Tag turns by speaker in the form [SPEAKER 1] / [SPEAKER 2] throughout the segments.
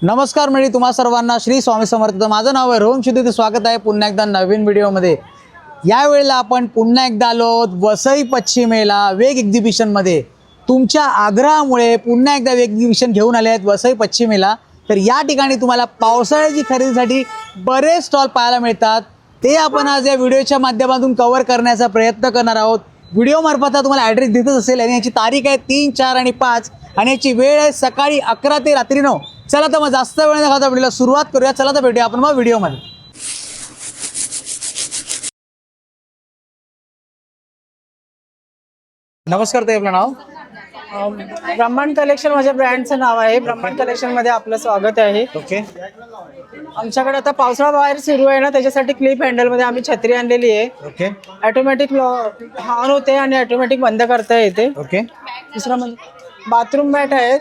[SPEAKER 1] नमस्कार मंडळी, तुम्हा सर्वांना श्री स्वामी समर्थ. माझं नाव आहे रोहन शिंदे. स्वागत आहे पुन्हा एकदा नवीन व्हिडिओमध्ये. यावेळेला आपण पुन्हा एकदा आलो वसई पश्चिमेला वेग एक्झिबिशनमध्ये. तुमच्या आग्रहामुळे पुन्हा एकदा वेग एक्झिबिशन घेऊन आले आहेत वसई पश्चिमेला. तर या ठिकाणी तुम्हाला पावसाळ्याची खरेदीसाठी बरेच स्टॉल पाहायला मिळतात. ते आपण आज या व्हिडिओच्या माध्यमातून कव्हर करण्याचा प्रयत्न करणार आहोत. व्हिडिओमार्फत तुम्हाला ॲड्रेस दिसत असेल आणि याची तारीख आहे 3, 4 आणि 5 आणि याची वेळ आहे सकाळी 11 ते रात्री 9. चला तर मग जास्त वेळ न घालवता व्हिडिओला सुरुवात करूया. चला तर भेटूया आपण मग व्हिडिओमध्ये. नमस्कार ताई, आपलं नाव?
[SPEAKER 2] ब्रह्मांड कलेक्शन माझ्या ब्रँडचं नाव आहे. ब्रह्मांड कलेक्शन मध्ये आपलं स्वागत आहे.
[SPEAKER 1] ओके.
[SPEAKER 2] आमच्याकडे आता पावसाळा बाहेर सुरू आहे ना, त्याच्यासाठी क्लिप हँडल मध्ये आम्ही छत्री आणलेली आहे.
[SPEAKER 1] ओके.
[SPEAKER 2] ऑटोमॅटिक ऑन होते आणि ऑटोमॅटिक बंद करता येते.
[SPEAKER 1] ओके.
[SPEAKER 2] दुसरं म्हणजे बाथरूम मॅट आहेत.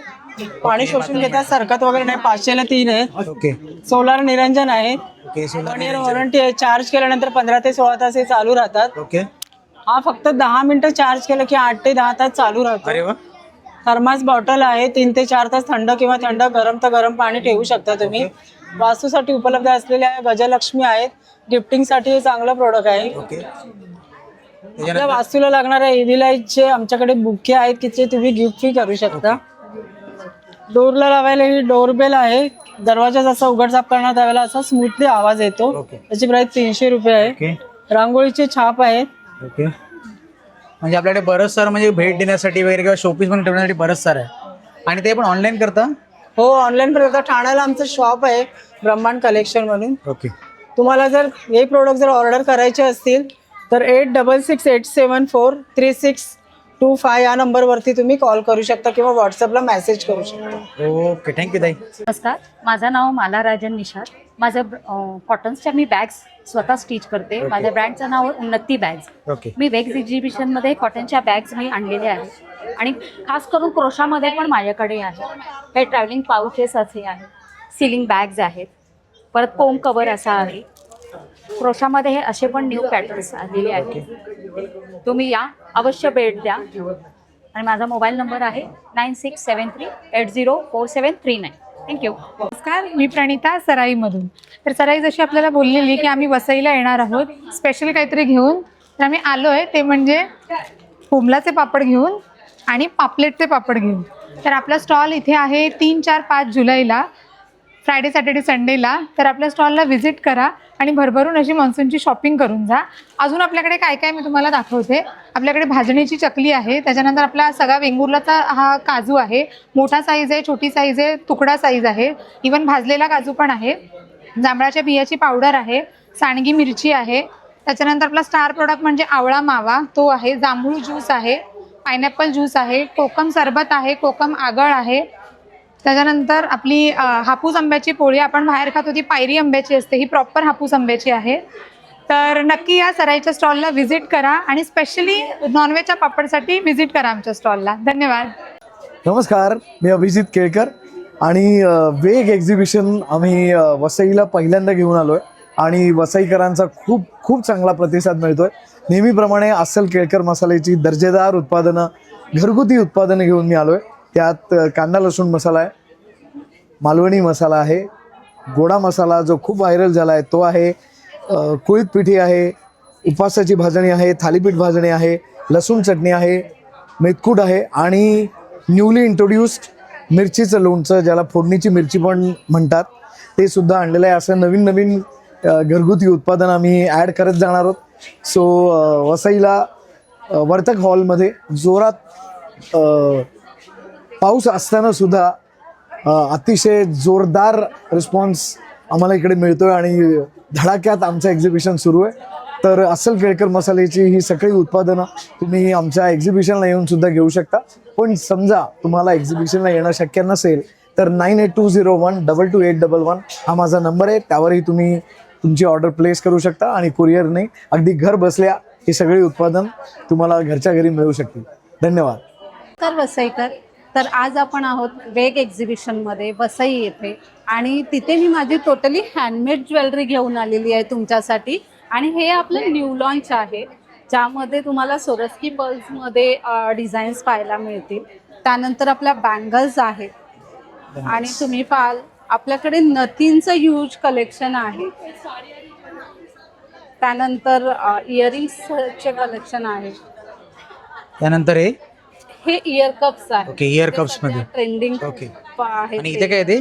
[SPEAKER 2] पाणी शोषून घेतात, सरकत वगैरे नाही. 500ला 3 आहेत.
[SPEAKER 1] ओके.
[SPEAKER 2] सोलार निरंजन आहे.
[SPEAKER 1] ओके.
[SPEAKER 2] 1 इयर वॉरंटी आहे. चार्ज केल्यानंतर 15 ते 16 तास हे चालू राहतात.
[SPEAKER 1] ओके.
[SPEAKER 2] हा फक्त 10 मिनिटं चार्ज केलं की 8 ते 10 तास चालू राहतो.
[SPEAKER 1] अरे वा.
[SPEAKER 2] थर्मास बॉटल आहे. 3 ते 4 तास थंड किंवा थंड, गरम तर गरम पाणी ठेवू शकता तुम्ही. वास्तूसाठी उपलब्ध असलेल्या गजलक्ष्मी आहेत. गिफ्टिंगसाठी हे चांगलं प्रोडक्ट आहे.
[SPEAKER 1] ओके.
[SPEAKER 2] आपल्या वास्तूला लागणाऱ्या एव्ही लाईटचे आमच्याकडे बुके आहेत की ते तुम्ही गिफ्टही करू शकता. डोरला लावायला ही डोरबेल आहे. दरवाजा जसा उघडझाप करणार त्यावेळेला असा स्मूथली आवाज येतो. त्याची प्राइस 300 रुपये आहे.
[SPEAKER 1] ओके.
[SPEAKER 2] रांगोळीचे छाप आहेत.
[SPEAKER 1] ओके. म्हणजे आपल्याकडे बरंच सारं म्हणजे भेट देण्यासाठी वगैरे किंवा शोपीस म्हणून ठेवण्यासाठी बरंच सारं आहे. आणि ते पण ऑनलाईन करता?
[SPEAKER 2] हो, ऑनलाईन पण करता. ठाण्याला आमचं शॉप आहे ब्रह्मांड कलेक्शन म्हणून.
[SPEAKER 1] ओके.
[SPEAKER 2] तुम्हाला जर हे प्रोडक्ट जर ऑर्डर करायचे असतील तर 8668743625 या नंबरवरती तुम्ही कॉल करू शकता किंवा व्हॉट्सअपला मेसेज करू शकता.
[SPEAKER 1] ओके. थँक्यू ताई.
[SPEAKER 3] नमस्कार, माझं नाव माला राजन निषाद. माझं कॉटन्सच्या मी बॅग्स स्वतः स्टिच करते. माझ्या ब्रँडचं नाव आहे उन्नती बॅग्स.
[SPEAKER 1] ओके.
[SPEAKER 3] मी वेग एक्झिबिशनमध्ये कॉटनच्या बॅग्स मी आणलेल्या आहेत आणि खास करून क्रोशामध्ये पण माझ्याकडे आहे. हे ट्रॅव्हलिंग पाउचेस असे आहेत, सीलिंग बॅग्स आहेत, परत पोम कवर असा आहे. क्रोशामध्ये हे असे पण न्यू पॅटर्न्स आलेले आहेत. तुम्ही या, अवश्य भेट द्या. आणि माझा मोबाईल नंबर आहे 9673804739. थँक्यू.
[SPEAKER 4] नमस्कार, मी प्रणिता सराईमधून. तर सराई जशी आपल्याला बोललेली की आम्ही वसईला येणार आहोत स्पेशल काहीतरी घेऊन, तर आम्ही आलो आहे ते म्हणजे कोंबलाचे पापड घेऊन आणि पापलेटचे पापड घेऊन. तर आपला स्टॉल इथे आहे 3, 4, 5 जुलैला, फ्रायडे, सॅटर्डे, संडेला. तर आपल्या स्टॉलला व्हिजिट करा आणि भरभरून अशी मान्सूनची शॉपिंग करून जा. अजून आपल्याकडे काय काय मी तुम्हाला दाखवते. आपल्याकडे भाजणीची चकली आहे. त्याच्यानंतर आपला सगळा वेंगुर्लाचा हा काजू आहे. मोठा साईज आहे, छोटी साईज आहे, तुकडा साईज आहे, इवन भाजलेला काजू पण आहे. जांभळाच्या बियाची पावडर आहे. सांडगी मिरची आहे. त्याच्यानंतर आपला स्टार प्रोडक्ट म्हणजे आवळा मावा तो आहे. जांभूळ ज्यूस आहे, पायनॅपल ज्यूस आहे, कोकम सरबत आहे, कोकम आगळ आहे. त्याच्यानंतर आपली हापूस आंब्याची पोळी आपण बाहेर खातो ती पायरी आंब्याची असते, ही प्रॉपर हापूस आंब्याची आहे. तर नक्की या सराईच्या स्टॉलला व्हिजिट करा आणि स्पेशली नॉनव्हेजच्या पापडसाठी व्हिजिट करा आमच्या स्टॉलला. धन्यवाद.
[SPEAKER 5] नमस्कार, मी अभिजित केळकर आणि वेग एक्झिबिशन आम्ही वसईला पहिल्यांदा घेऊन आलो आहे आणि वसईकरांचा खूप खूप चांगला प्रतिसाद मिळतो आहे. नेहमीप्रमाणे अस्सल केळकर मसाल्याची दर्जेदार उत्पादनं, घरगुती उत्पादनं घेऊन मी आलो आहे. त्यात कांदा लसूण मसाला आहे, मालवणी मसाला आहे, गोडा मसाला जो खूप व्हायरल झाला आहे तो आहे, कुळीत पिठी आहे, उपासाची भाजणी आहे, थालीपीठ भाजणी आहे, लसूण चटणी आहे, मेथकूट आहे आणि न्यूली इंट्रोड्यूस्ड मिरचीचं लोणचं, ज्याला फोडणीची मिरची पण म्हणतात, ते सुद्धा आणलेलं आहे. असं नवीन नवीन घरगुती उत्पादन आम्ही ॲड करत जाणार आहोत. सो वसईला वर्तक हॉलमध्ये जोरात पाऊस असताना सुद्धा अतिशय जोरदार रिस्पॉन्स आम्हाला इकडे मिळतो आहे आणि धडाक्यात आमचं एक्झिबिशन सुरू आहे. तर अस्सल केळकर मसाल्याची ही सगळी उत्पादनं तुम्ही आमच्या एक्झिबिशनला येऊन सुद्धा घेऊ शकता. पण समजा तुम्हाला एक्झिबिशनला येणं शक्य नसेल तर 9820122811 हा माझा नंबर आहे. त्यावरही तुम्ही तुमची ऑर्डर प्लेस करू शकता आणि कुरिअरने अगदी घर बसल्या ही सगळी उत्पादन तुम्हाला घरच्या घरी मिळू शकतील. धन्यवाद.
[SPEAKER 6] तर वसईकर, तर आज आपण आहोत वेग एक्झिबिशनमध्ये वसई येथे आणि तिथे मी माझी टोटली हँडमेड ज्वेलरी घेऊन आलेली आहे तुमच्यासाठी. आणि हे आपलं न्यू लॉन्च आहे ज्यामध्ये तुम्हाला सोरस्की पर्ल्समध्ये डिझाईन्स पाहायला मिळतील. त्यानंतर आपल्या बँगल्स आहेत आणि तुम्ही पाहाल आपल्याकडे नथींचं ह्यूज कलेक्शन आहे. त्यानंतर इयरिंग्सचे कलेक्शन आहे.
[SPEAKER 1] त्यानंतर
[SPEAKER 6] हे इयर कप्स आहे.
[SPEAKER 1] ओके, इयर कप्स मध्ये.
[SPEAKER 6] Trending
[SPEAKER 1] okay.
[SPEAKER 6] आहे.
[SPEAKER 1] आणि इथे काय ते?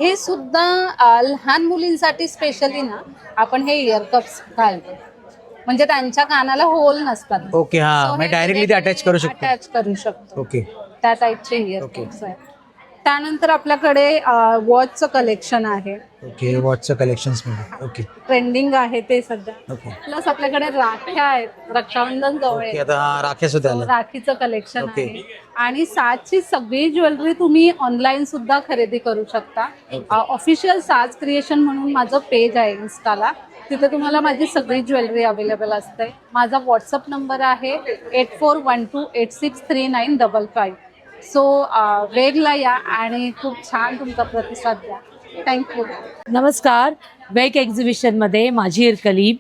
[SPEAKER 6] हे सुद्धा लहान मुलींसाठी स्पेशली ना आपण हे इयर कप्स घालतो, म्हणजे त्यांच्या कानाला होल नसतात.
[SPEAKER 1] ओके, हा,
[SPEAKER 6] So
[SPEAKER 1] म्हणजे
[SPEAKER 6] हे
[SPEAKER 1] डायरेक्टली ते अटॅच करू शकतो.
[SPEAKER 6] अटॅच करू शकतो.
[SPEAKER 1] ओके.
[SPEAKER 6] त्या टाईपचे इयर
[SPEAKER 1] ओके.
[SPEAKER 6] कप्स आहेत. त्यानंतर आपल्याकडे वॉचचं कलेक्शन आहे.
[SPEAKER 1] ओके, वॉचचं कलेक्शन्स मध्ये. ओके.
[SPEAKER 6] ट्रेंडिंग आहे ते सध्या.
[SPEAKER 1] ओके.
[SPEAKER 6] प्लस आपल्याकडे राख्या आहेत. रक्षाबंधन जवळ
[SPEAKER 1] ओके,
[SPEAKER 6] आहे.
[SPEAKER 1] आता राख्या सुद्धा आल्या.
[SPEAKER 6] राखीचं कलेक्शन
[SPEAKER 1] ओके.
[SPEAKER 6] आहे. आणि साजची सगळी ज्वेलरी तुम्ही ऑनलाईन सुद्धा खरेदी करू शकता. ऑफिशियल साज क्रिएशन म्हणून माझं पेज आहे इन्स्टाला. तिथे तुम्हाला माझी सगळी ज्वेलरी अवेलेबल असते. माझा व्हॉट्सअप नंबर आहे 8412863955. सो वेगला या आणि खूप छान तुमचा प्रतिसाद द्या. थँक्यू.
[SPEAKER 7] नमस्कार. वेग एक्झिबिशनमध्ये माझी इरकली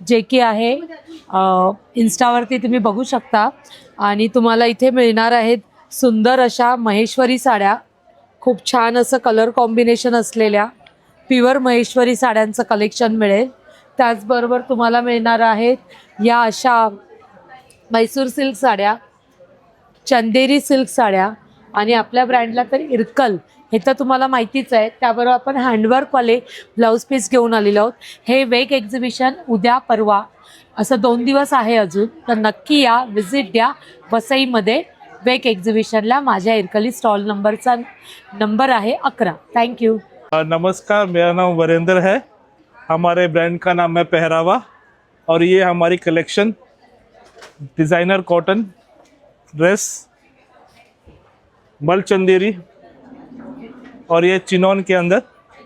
[SPEAKER 7] जे की आहे इन्स्टावरती तुम्ही बघू शकता. आणि तुम्हाला इथे मिळणार आहेत सुंदर अशा महेश्वरी साड्या, खूप छान असं कलर कॉम्बिनेशन असलेल्या प्युअर महेश्वरी साड्यांचं कलेक्शन मिळेल. त्याचबरोबर तुम्हाला मिळणार आहेत या अशा मैसूर सिल्क साड्या, चंदेरी सिल्क साड्या, आणि आपल्या ब्रँडला तर इरकल हे तर तुम्हाला माहितीच आहे. त्याबरोबर आपण हँडवर्कवाले ब्लाऊज पीस घेऊन आलेलो आहोत. हे वेग एक्झिबिशन उद्या परवा असं 2 दिवस आहे अजून, तर नक्की या, विजिट द्या वसईमध्ये वेग एक्झिबिशनला. माझ्या इरकली स्टॉल नंबर आहे 11. थँक्यू.
[SPEAKER 8] नमस्कार, मेरा नाम वरेंद्र है. हमारे ब्रांड का नाम है पहरावा, और ये हमारी कलेक्शन डिज़ाइनर कॉटन ड्रेस, मल चंदेरी और ये चिनॉन के अंदर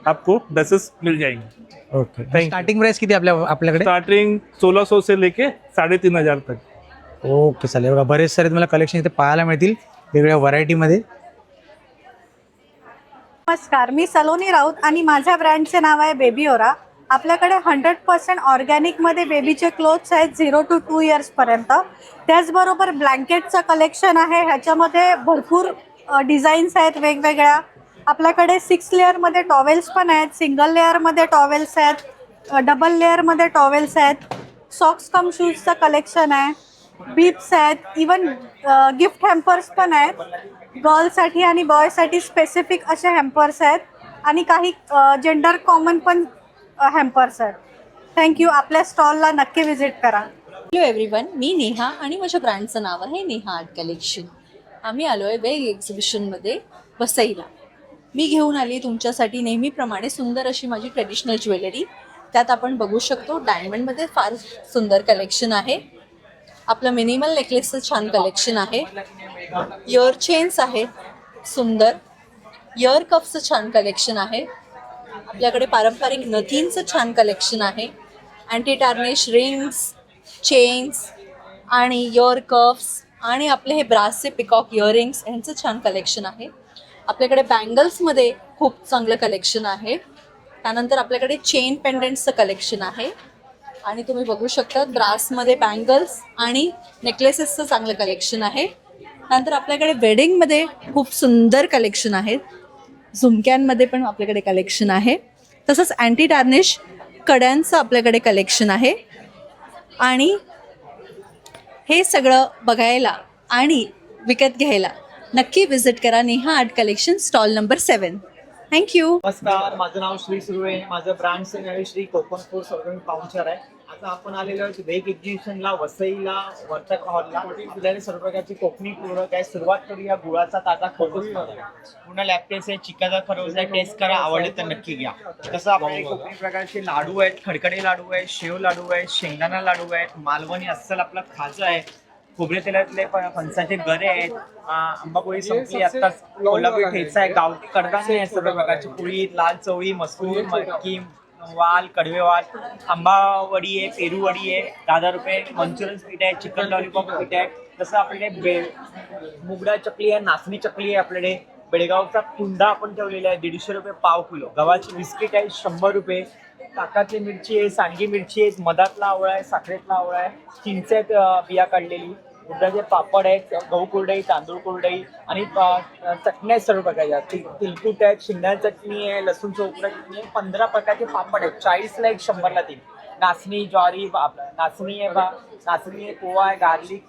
[SPEAKER 8] आपको ड्रेसेस मिल जाएंगे.
[SPEAKER 1] ओके.
[SPEAKER 8] you.
[SPEAKER 1] स्टार्टिंग प्राइस किती आपल्याकडे?
[SPEAKER 8] स्टार्टिंग 1600 से लेके 3500 तक.
[SPEAKER 1] ओके, चालेल. बघा, बरेच सारे तुम्हाला कलेक्शन इथे पाहायला मिळतील वेगवेगळ्या व्हरायटीमध्ये.
[SPEAKER 9] नमस्कार, मी सलोनी राऊत आणि माझ्या ब्रँडचे नाव आहे बेबी ओरा. आपल्याकडे 100% ऑर्गॅनिकमध्ये बेबीचे क्लोथ्स आहेत 0 to 2 इयर्सपर्यंत. त्याचबरोबर ब्लँकेटचं कलेक्शन आहे. ह्याच्यामध्ये भरपूर डिझाईन्स आहेत वेगवेगळ्या. आपल्याकडे 6 लेअरमध्ये टॉवेल्स पण आहेत, सिंगल लेअरमध्ये टॉवेल्स आहेत, डबल लेअरमध्ये टॉवेल्स आहेत, सॉक्स कम शूजचं कलेक्शन आहे, बीप्स आहेत, इवन गिफ्ट हॅम्पर्स पण आहेत. गर्लसाठी आणि बॉयसाठी स्पेसिफिक असे हॅम्पर्स आहेत, आणि काही जेंडर कॉमन पण हॅम्पर्स आहेत. थँक्यू. आपल्या स्टॉलला नक्की व्हिजिट करा.
[SPEAKER 10] हॅलो एव्हरीवन, मी नेहा आणि माझ्या ब्रँडचं नाव आहे नेहा आर्ट कलेक्शन. आम्ही आलो आहे वेग एक्झिबिशनमध्ये वसईला. मी घेऊन आली तुमच्यासाठी नेहमीप्रमाणे सुंदर अशी माझी ट्रेडिशनल ज्वेलरी. त्यात आपण बघू शकतो डायमंडमध्ये फार सुंदर कलेक्शन आहे. आपलं मिनिमल नेकलेसचं छान कलेक्शन आहे. इयर चेन्स आहे सुंदर. इयर कप्सचं छान कलेक्शन आहे. आपल्याकडे पारंपरिक नथींचं छान कलेक्शन आहे. अँटी टार्निश रिंग्स, चेन्स आणि इयर कप्स, आणि आपले हे ब्रासचे पिकॉक इयरिंग्स यांचं छान कलेक्शन आहे. आपल्याकडे बँगल्समध्ये खूप चांगलं कलेक्शन आहे. त्यानंतर आपल्याकडे चेन पेंडंट्सचं कलेक्शन आहे. आणि तुम्ही बघू शकता ब्रासमध्ये बँगल्स आणि नेकलेसेसचं चांगलं कलेक्शन आहे. नंतर आपल्याकडे वेडिंगमध्ये खूप सुंदर कलेक्शन आहेत. झुमक्यांमध्ये पण आपल्याकडे कलेक्शन आहे. तसंच अँटी टार्निश कड्यांचं आपल्याकडे कलेक्शन आहे. आणि हे सगळं बघायला आणि विकत घ्यायला नक्की विजिट करा Neha art collection stall number 7. Thank you.
[SPEAKER 11] नमस्कार, माझं नाव श्री सुर्वे. माझं ब्रँडचं नाव श्री कोकण फूड्स ऑर्गॅनिक पाउंचर आहे. आता आपण आलेलो आहोत वेग एक्झिबिशनला वसईला वर्तक हॉलला. आपल्याला सर्व प्रकारची कोकणी प्रोडक्ट आहे. सुरुवात करूया गुळाचा ताजा खरवस. पूर्ण लॅक्टेस आहे, चिकाचा खरवस आहे. टेस्ट करा, आवडले तर नक्की घ्या. तसं आपल्याकडे कोकणी प्रकारचे लाडू आहेत. खडखडे लाडू आहेत, शेव लाडू आहेत, शेंगदाणा लाडू आहेत, मालवणी अस्सल आपलं खाजं आहे, खोबरे तेलातले फणसाचे गरे आहेत, आंबापोळी संपली आत्ताच, कोल्हापुरी ठेचा आहे, गावठी कडधान्य आहे, सर्व प्रकारची पोळी, लाल चवळी, मसूर, मटकी, वाल, कडवे वाल, आंबा वडी आहे, पेरू वडी आहे, 10 रुपये, मंचुरियन पीठ आहे, चिकन लॉलीपॉप पीठ आहे. तसं आपल्याकडे मुगडा चकली आहे, नाचणी चकली आहे. आपल्याकडे बेळगावचा कुंडा आपण ठेवलेला आहे 150 रुपये पाव किलो. गव्हाची बिस्किट आहे 100 रुपये. ताकातली मिरची आहे, सांडगी मिरची आहे, मधातला आवळा आहे, साखरेतला आवळा आहे, चिंचेत बिया काढलेली, उडदाचे पापड आहेत, गहू कुरडई, तांदूळ कुरडई आणि चटण्या आहेत सर्व प्रकारच्या. तिलकुट आहेत, शेंगदाणा चटणी आहे, लसूण चोपडा चटणी आहे, 15 प्रकारचे पापड आहेत. 40ला एक, 100ला 3. नाचणी, ज्वारी, नाचणी आहे, पोहा आहे, गार्लिक,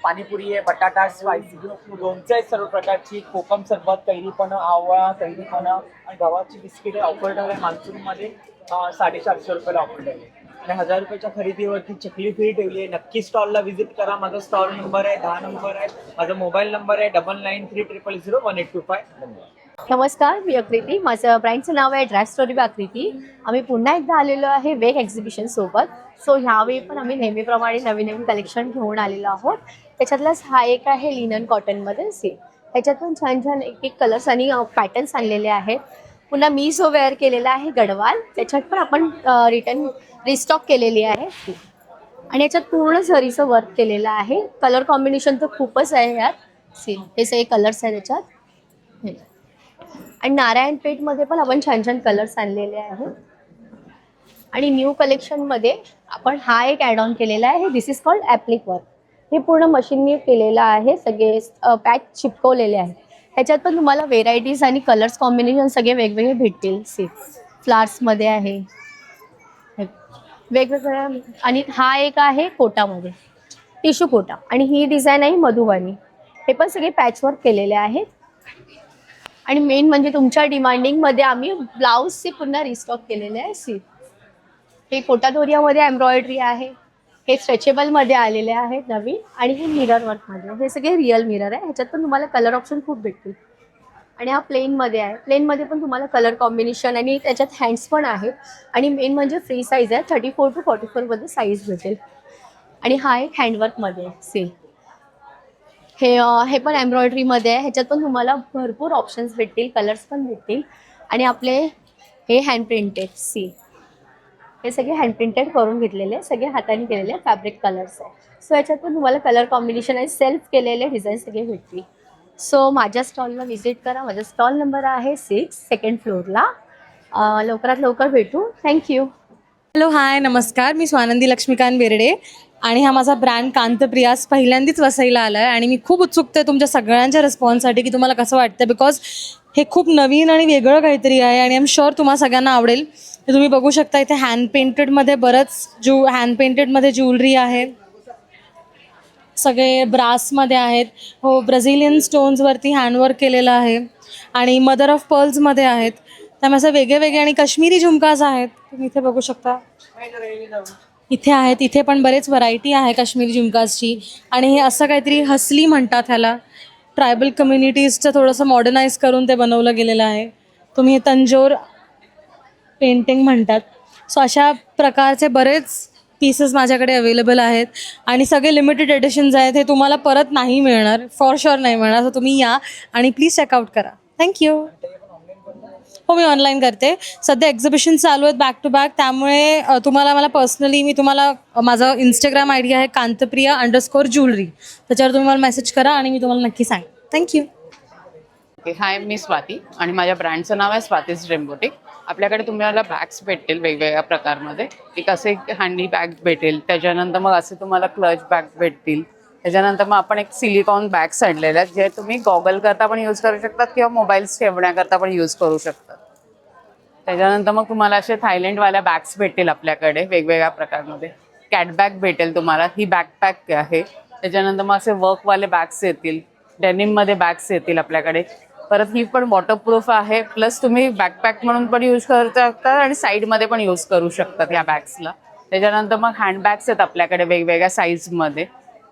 [SPEAKER 11] पाणीपुरी आहे, बटाटा, स्पायसी, लोणचं आहे सर्व प्रकारची, कोकम सरबत, कैरीपणं, आवळा, कैरीपणं आणि गव्हाची बिस्किट ऑफर आहे. मान्सूनमध्ये 450 रुपयाला ऑफर आहे आणि 1000 रुपयाच्या खरेदीवरती चकली फ्री ठेवली आहे. नक्की स्टॉलला व्हिजिट करा. माझा स्टॉल नंबर आहे 10 नंबर आहे. माझा मोबाईल नंबर आहे 9930001825. धन्यवाद.
[SPEAKER 12] नमस्कार, मी आकृती. माझं ब्रँडचं नाव आहे ड्राय स्टोरी बाय आकृती. आम्ही पुन्हा एकदा आलेलो आहे वेग एक्झिबिशन सोबत. सो ह्यावेळी पण आम्ही नेहमीप्रमाणे नवीन नवीन कलेक्शन घेऊन आलेलो आहोत. त्याच्यातलाच हा एक आहे लिनन कॉटनमध्ये सेल. ह्याच्यात पण छान छान एक कलर्स आणि पॅटर्न्स आणलेले आहेत. पुन्हा मी जो वेअर केलेला आहे गडवाल, त्याच्यात पण आपण रिस्टॉक केलेली आहे आणि याच्यात पूर्ण झरीचं वर्क केलेलं आहे. कलर कॉम्बिनेशन तर खूपच आहे यात. हे सगळे कलर्स आहेत त्याच्यात. आणि नारायणपेठमध्ये पण आपण छान छान कलर्स आणलेले आहेत. आणि न्यू कलेक्शनमध्ये आपण हा एक ॲड ऑन केलेला आहे. दिस इज कॉल्ड ॲप्लिक वर्क. हे पूर्ण मशीनने केलेलं आहे. सगळे पॅच चिपकवलेले आहेत. ह्याच्यात पण तुम्हाला व्हेरायटीज आणि कलर्स कॉम्बिनेशन सगळे वेगवेगळे भेटतील. फ्लावर्समध्ये आहे वेगवेगळ्या. आणि हा एक आहे कोटामध्ये, टिश्यू कोटा. आणि ही डिझाईन आहे मधुबनी. हे पण सगळे पॅचवर्क केलेले आहेत. आणि मेन म्हणजे तुमच्या डिमांडिंगमध्ये आम्ही ब्लाऊजचे पुन्हा रिस्टॉक केलेले आहे. हे कोटा दोरियामध्ये एम्ब्रॉयडरी आहे. हे स्ट्रेचेबलमध्ये आलेले आहेत नवीन. आणि हे मिरर वर्कमध्ये. हे सगळे रिअल मिरर आहे. ह्याच्यात पण तुम्हाला कलर ऑप्शन खूप भेटतील. आणि हा प्लेनमध्ये आहे. प्लेनमध्ये पण तुम्हाला कलर कॉम्बिनेशन आणि त्याच्यात हँड्स पण आहेत. आणि मेन म्हणजे फ्री साईज आहे. 34 to 44मध्ये साईज भेटेल. आणि हा एक हँडवर्कमध्ये आहे सेल. हे पण एम्ब्रॉयडरीमध्ये आहे. ह्याच्यात पण तुम्हाला भरपूर ऑप्शन्स भेटतील, कलर्स पण भेटतील. आणि आपले हे हँड प्रिंटेड हे सगळे हँड प्रिंटेड करून घेतलेले, सगळे हाताने केलेले फॅब्रिक कलर्स आहे. सो याच्यात पण तुम्हाला कलर कॉम्बिनेशन आणि सेल्फ केलेले डिझाईन सगळे भेटतील. सो माझ्या स्टॉलला व्हिजिट करा. माझा स्टॉल नंबर आहे 6, सेकंड फ्लोअरला. लवकरात लवकर भेटू. थँक्यू.
[SPEAKER 13] हॅलो, हाय, नमस्कार. मी स्वानंदी लक्ष्मीकांत बेर्डे आणि हा माझा ब्रँड कांतप्रियास पहिल्यांदाच वसईला आला आहे. आणि मी खूप उत्सुकते तुमच्या सगळ्यांच्या रिस्पॉन्ससाठी की तुम्हाला कसं वाटतं, बिकॉज हे खूप नवीन आणि वेगळं काहीतरी आहे. आणि आय एम शुअर तुम्हाला सगळ्यांना आवडेल. ते तुम्ही बघू शकता इथे हँड पेंटेडमध्ये हँड पेंटेडमध्ये ज्वेलरी आहे. सगळे ब्रासमध्ये आहेत. हो, ब्राझिलियन स्टोन्सवरती हँडवर्क केलेलं आहे. आणि मदर ऑफ पर्ल्समध्ये आहेत. त्यामुळे असं वेगळे वेगळे आणि काश्मीरी झुमकाज आहेत. तुम्ही इथे बघू शकता. इथे आहेत. इथे पण बरेच व्हरायटी आहे काश्मीरी झुमकाजची. आणि हे असं काहीतरी हसली म्हणतात ह्याला. ट्रायबल कम्युनिटीजचं थोडंसं मॉडर्नाइज करून ते बनवलं गेलेलं आहे. तुम्ही हे तंजोर पेंटिंग म्हणतात. सो अशा प्रकारचे बरेच पीसेस माझ्याकडे अवेलेबल आहेत. आणि सगळे लिमिटेड एडिशन्स आहेत. हे तुम्हाला परत नाही मिळणार, फॉर शुअर नाही मिळणार. सो तुम्ही या आणि प्लीज चेकआउट करा. थँक्यू. हो, मी ऑनलाईन करते. सध्या एक्झिबिशन चालू आहेत बॅक टू बॅक. त्यामुळे मला पर्सनली मी तुम्हाला माझा इंस्टाग्राम आय डी आहे कांतप्रिया_ज्वेलरी. त्याच्यावर तुम्ही मला मेसेज करा आणि मी तुम्हाला नक्की सांगेन. थँक्यू.
[SPEAKER 14] ओके, हाय, मी स्वाती आणि माझ्या ब्रँडचं नाव आहे स्वातीज ड्रीम बुटीक. आपल्याकडे तुम्हाला बॅग्स भेटतील वेगवेगळ्या प्रकारमध्ये. एक असे हँडी बॅग भेटेल. त्याच्यानंतर मग असे तुम्हाला क्लच बॅग भेटतील. त्याच्यानंतर मग आपण एक सिलिकॉन बॅग्स आणलेले आहेत, जे तुम्ही गॉगल करता पण यूज करू शकतात किंवा मोबाईल्स ठेवण्याकरता पण यूज करू शकतात. त्याच्यानंतर मग तुम्हाला असे थायलंडवाल्या बॅग्स भेटतील आपल्याकडे वेगवेगळ्या प्रकारमध्ये. कॅट बॅग भेटेल तुम्हाला. ही बॅकपॅक आहे. त्याच्यानंतर मग असे वर्कवाले बॅग्स येतील. डेनिममध्ये बॅग्स येतील आपल्याकडे. परत ही पण वॉटरप्रूफ आहे. प्लस तुम्ही बॅकपॅक म्हणून पण यूज करू शकता आणि साईडमध्ये पण यूज करू शकतात या बॅग्सला. त्याच्यानंतर मग हँडबॅग्स आहेत आपल्याकडे वेगवेगळ्या साईजमध्ये.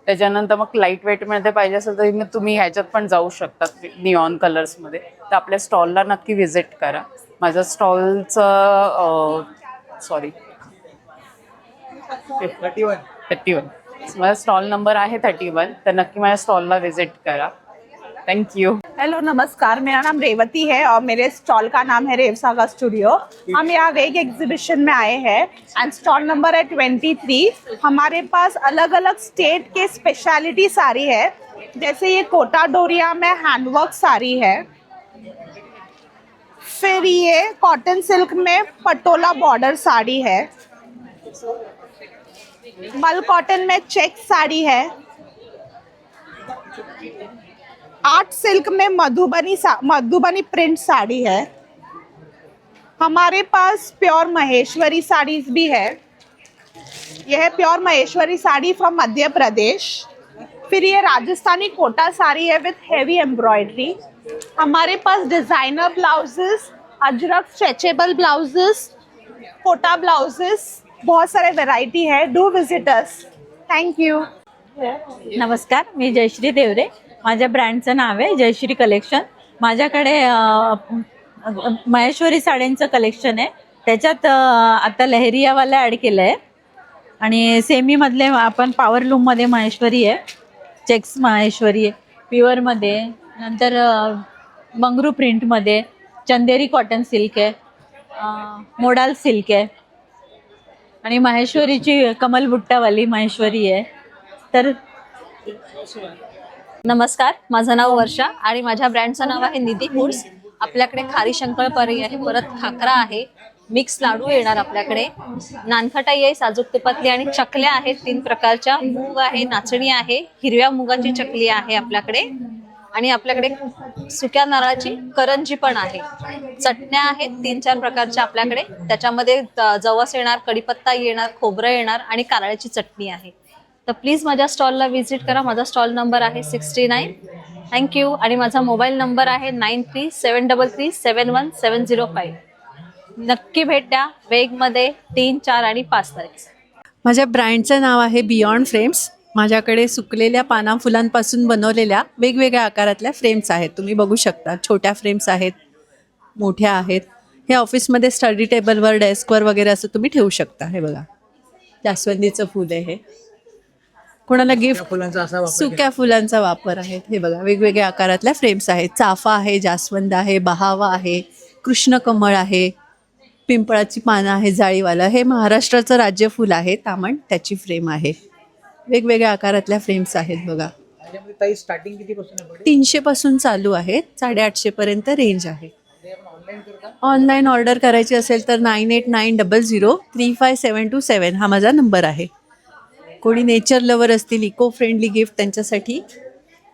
[SPEAKER 14] त्याच्यानंतर मग लाईट वेटमध्ये पाहिजे असेल तर मग तुम्ही ह्याच्यात पण जाऊ शकतात निऑन कलर्समध्ये. तर आपल्या स्टॉलला नक्की व्हिजिट करा. माझं स्टॉलचं 31 माझा स्टॉल नंबर आहे 31. तर नक्की माझ्या स्टॉलला व्हिजिट करा. Thank you.
[SPEAKER 15] हेलो, नमस्कार. मेरा नाम रेवती है और मेरे स्टॉल का नाम है रेवसागा स्टूडियो. हम यहाँ वेग एग्जीबिशन में आए हैं एंड स्टॉल नंबर है 23. हमारे पास अलग अलग स्टेट के स्पेशलिटी साड़ी है. जैसे ये कोटा डोरिया में हैंडवर्क साड़ी है. फिर ये कॉटन सिल्क में पटोला बॉर्डर साड़ी है. मल कॉटन में चेक साड़ी है. आर्ट सिल्क में मधुबनी प्रिंट साड़ी है। हमारे पास प्योर महेश्वरी साड़ीज भी है। यह है प्योर महेश्वरी साड़ी फ्रॉम मध्य प्रदेश। फिर ये राजस्थानी कोटा साड़ी है विथ हेवी एम्ब्रॉयडरी। हमारे पास designer blouses, ajrak stretchable blouses, Kota blouses, बहुत सारे वैरायटी है। Do visit us. Thank you.
[SPEAKER 16] नमस्कार, मी जयश्री देवरे. माझ्या ब्रँडचं नाव आहे जयश्री कलेक्शन. माझ्याकडे महेश्वरी साड्यांचं कलेक्शन आहे. त्याच्यात आता लहरियावाला ॲड केलं आहे आणि सेमीमधले आपण पॉवरलूममध्ये महेश्वरी आहे, चेक्स महेश्वरी आहे, प्युअरमध्ये, नंतर मंगरू प्रिंटमध्ये, चंदेरी कॉटन सिल्क आहे, मोडाल सिल्क आहे आणि महेश्वरीची कमल बुट्टावाली महेश्वरी आहे. तर
[SPEAKER 12] नमस्कार, माझं नाव वर्षा आणि माझ्या ब्रँडचं नाव आहे निधी फूड्स. आपल्याकडे खारी शंकरपाळी आहे, परत खाकरा आहे, मिक्स लाडू येणार आपल्याकडे, नानखटाई आहे, साजूक तुपातली आणि चकल्या आहेत 3 प्रकारच्या, मूग आहे, नाचणी आहे, हिरव्या मुगाची चकली आहे आपल्याकडे आणि आपल्याकडे सुक्या नारळाची करंजी पण आहे. चटण्या आहेत 3-4 प्रकारच्या आपल्याकडे. त्याच्यामध्ये जवस येणार, कढीपत्ता येणार, खोबरं येणार आणि कारळ्याची चटणी आहे. तर प्लीज माझ्या स्टॉलला व्हिजिट करा. माझा स्टॉल नंबर आहे 69. थँक्यू. आणि माझा मोबाईल नंबर आहे 9373371705. नक्की भेट द्या वेगमध्ये 3, 4 आणि 5 तारीख.
[SPEAKER 17] माझ्या ब्रँडचं नाव आहे बियॉन्ड फ्रेम्स. माझ्याकडे सुकलेल्या पाना फुलांपासून बनवलेल्या वेगवेगळ्या आकारातल्या फ्रेम्स आहेत. तुम्ही बघू शकता, छोट्या फ्रेम्स आहेत, मोठ्या आहेत. हे ऑफिसमध्ये स्टडी टेबलवर, डेस्कवर वगैरे असं तुम्ही ठेवू शकता. हे बघा, जास्वंदीचं फूल आहे. हे कोणाला गिफ्ट, सुक्या फुलांचा वापर आहे. हे बघा, वेगवेगळ्या आकारातल्या फ्रेम्स आहेत. चाफा आहे, जास्वंद आहे, बहावा आहे, कृष्णकमळ आहे, पिंपळाची पानं आहे जाळीवाला. हे महाराष्ट्राचं राज्य फुल आहे तामण, त्याची फ्रेम आहे. वेगवेगळ्या आकारातल्या फ्रेम्स आहेत बघा.
[SPEAKER 1] स्टार्टिंग कितीपासून आहे?
[SPEAKER 17] 300 पासून चालू आहेत, 850 पर्यंत रेंज आहे. ऑनलाईन ऑर्डर करायची असेल तर 9890035727 हा माझा नंबर आहे. कोणी नेचर लवर असतील, इको फ्रेंडली गिफ्ट त्यांच्यासाठी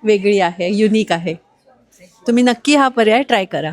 [SPEAKER 17] वेगळी आहे, युनिक आहे. तुम्ही नक्की हा पर्याय ट्राय करा.